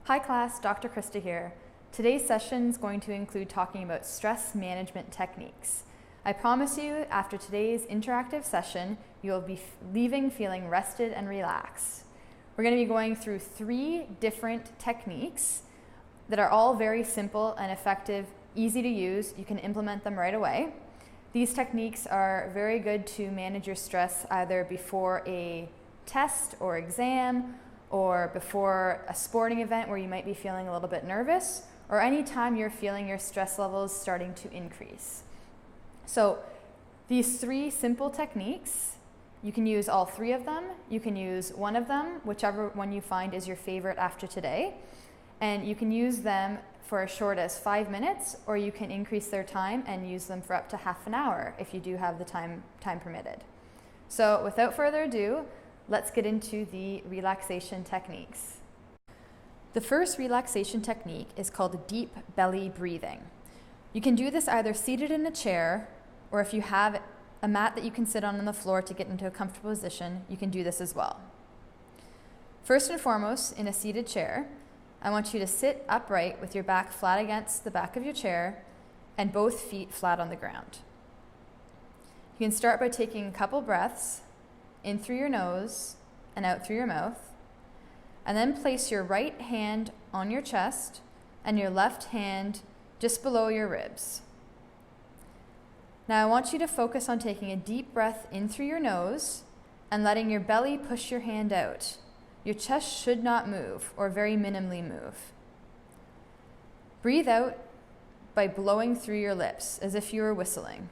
Hi class, Dr. Krista here. Today's session is going to include talking about stress management techniques. I promise you, after today's interactive session, you'll be leaving feeling rested and relaxed. We're going to be going through 3 different techniques that are all very simple and effective, easy to use. You can implement them right away. These techniques are very good to manage your stress either before a test or exam, or before a sporting event where you might be feeling a little bit nervous, or any time you're feeling your stress levels starting to increase. So these 3 simple techniques, you can use all 3 of them. You can use one of them, whichever one you find is your favorite after today, and you can use them for as short as 5 minutes, or you can increase their time and use them for up to half an hour if you do have the time permitted. So without further ado, let's get into the relaxation techniques. The first relaxation technique is called deep belly breathing. You can do this either seated in a chair, or if you have a mat that you can sit on the floor to get into a comfortable position, you can do this as well. First and foremost, in a seated chair, I want you to sit upright with your back flat against the back of your chair and both feet flat on the ground. You can start by taking a couple breaths in through your nose and out through your mouth, and then place your right hand on your chest and your left hand just below your ribs. Now I want you to focus on taking a deep breath in through your nose and letting your belly push your hand out. Your chest should not move, or very minimally move. Breathe out by blowing through your lips as if you were whistling.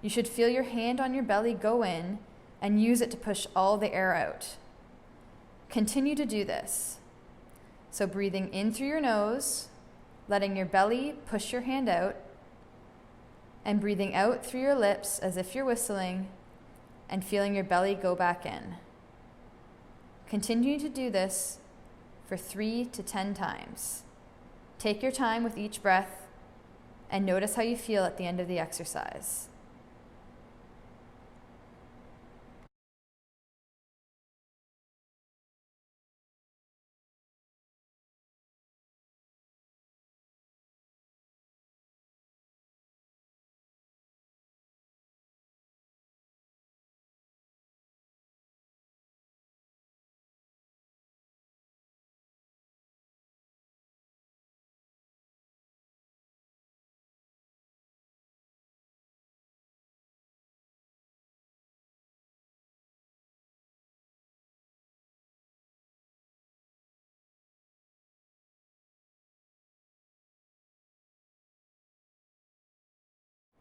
You should feel your hand on your belly go in and use it to push all the air out. Continue to do this. So breathing in through your nose, letting your belly push your hand out, and breathing out through your lips as if you're whistling, and feeling your belly go back in. Continue to do this for 3 to 10 times. Take your time with each breath and notice how you feel at the end of the exercise.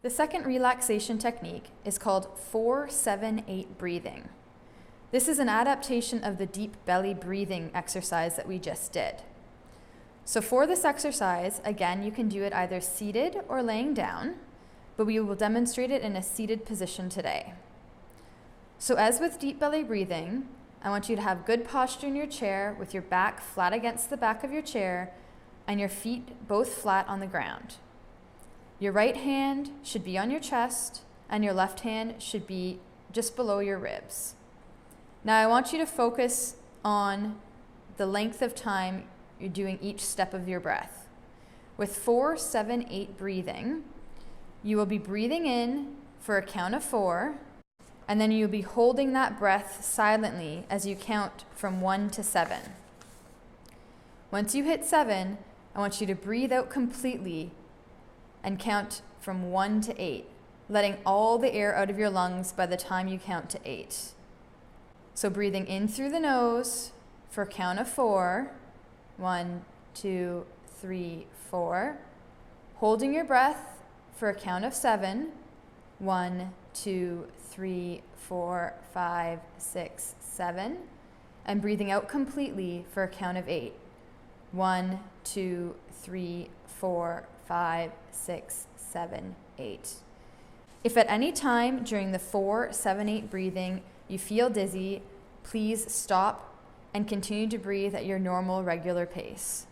The second relaxation technique is called 4-7-8 breathing. This is an adaptation of the deep belly breathing exercise that we just did. So for this exercise, again, you can do it either seated or laying down, but we will demonstrate it in a seated position today. So as with deep belly breathing, I want you to have good posture in your chair with your back flat against the back of your chair and your feet both flat on the ground. Your right hand should be on your chest and your left hand should be just below your ribs. Now I want you to focus on the length of time you're doing each step of your breath. With 4-7-8 breathing, you will be breathing in for a count of 4, and then you'll be holding that breath silently as you count from 1 to 7. Once you hit 7, I want you to breathe out completely and count from 1 to 8, letting all the air out of your lungs by the time you count to 8. So breathing in through the nose for a count of 4, 1, 2, 3, 4. Holding your breath for a count of 7, 1, 2, 3, 4, 5, 6, 7. And breathing out completely for a count of 8, 1, 2, 3, 4, 5, 6, 7, 8. If at any time during the 4-7-8 breathing you feel dizzy, please stop and continue to breathe at your normal, regular pace.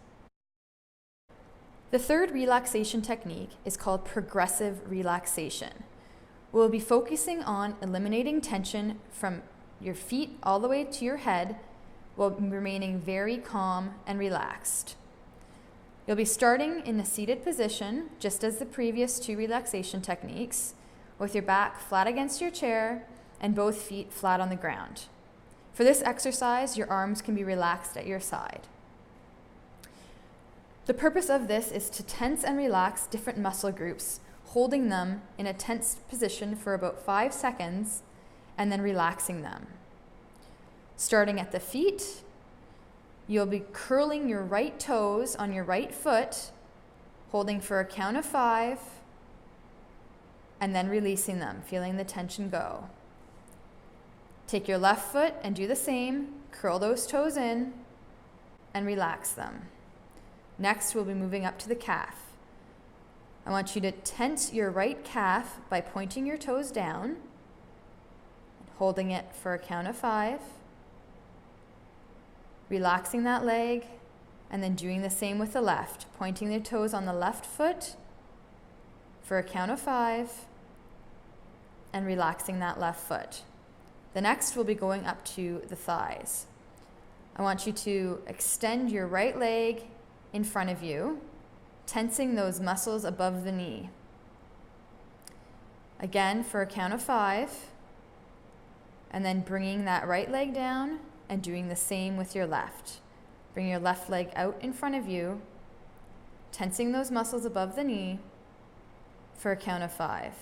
The third relaxation technique is called progressive relaxation. We'll be focusing on eliminating tension from your feet all the way to your head while remaining very calm and relaxed. You'll be starting in a seated position, just as the previous 2 relaxation techniques, with your back flat against your chair and both feet flat on the ground. For this exercise, your arms can be relaxed at your side. The purpose of this is to tense and relax different muscle groups, holding them in a tense position for about 5 seconds and then relaxing them. Starting at the feet, you'll be curling your right toes on your right foot, holding for a count of 5, and then releasing them, feeling the tension go. Take your left foot and do the same, curl those toes in, and relax them. Next, we'll be moving up to the calf. I want you to tense your right calf by pointing your toes down, holding it for a count of 5, relaxing that leg, and then doing the same with the left, pointing the toes on the left foot for a count of 5, and relaxing that left foot. The next, we'll be going up to the thighs. I want you to extend your right leg in front of you, tensing those muscles above the knee. Again, for a count of 5, and then bringing that right leg down and doing the same with your left. Bring your left leg out in front of you, tensing those muscles above the knee for a count of 5.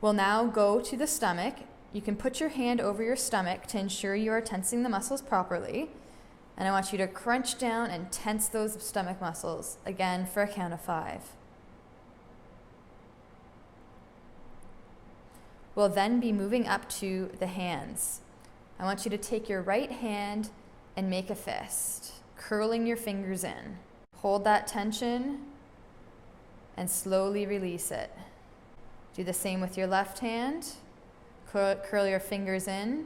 We'll now go to the stomach. You can put your hand over your stomach to ensure you are tensing the muscles properly. And I want you to crunch down and tense those stomach muscles, again for a count of 5. We'll then be moving up to the hands. I want you to take your right hand and make a fist, curling your fingers in. Hold that tension and slowly release it. Do the same with your left hand. Curl your fingers in,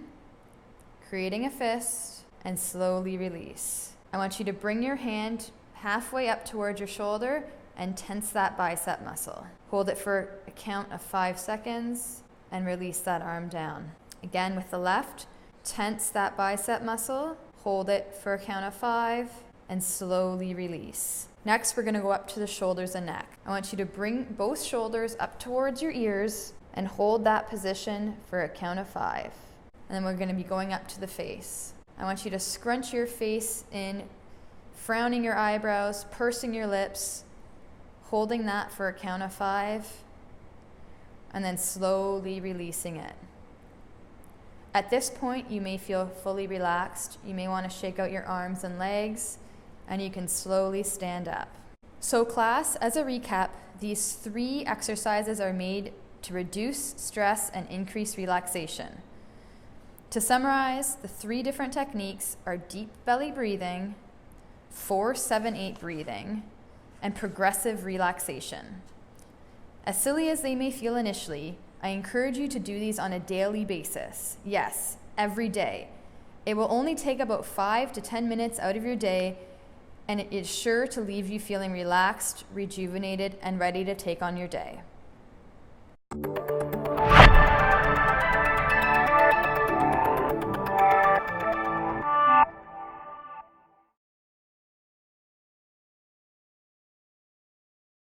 creating a fist, and slowly release. I want you to bring your hand halfway up towards your shoulder and tense that bicep muscle. Hold it for a count of 5 seconds and release that arm down. Again with the left, tense that bicep muscle, hold it for a count of 5, and slowly release. Next, we're gonna go up to the shoulders and neck. I want you to bring both shoulders up towards your ears and hold that position for a count of 5. And then we're gonna be going up to the face. I want you to scrunch your face in, frowning your eyebrows, pursing your lips, holding that for a count of 5, and then slowly releasing it. At this point, you may feel fully relaxed. You may want to shake out your arms and legs, and you can slowly stand up. So class, as a recap, these 3 exercises are made to reduce stress and increase relaxation. To summarize, the 3 different techniques are deep belly breathing, 4-7-8 breathing, and progressive relaxation. As silly as they may feel initially, I encourage you to do these on a daily basis. Yes, every day. It will only take about 5 to 10 minutes out of your day, and it is sure to leave you feeling relaxed, rejuvenated, and ready to take on your day.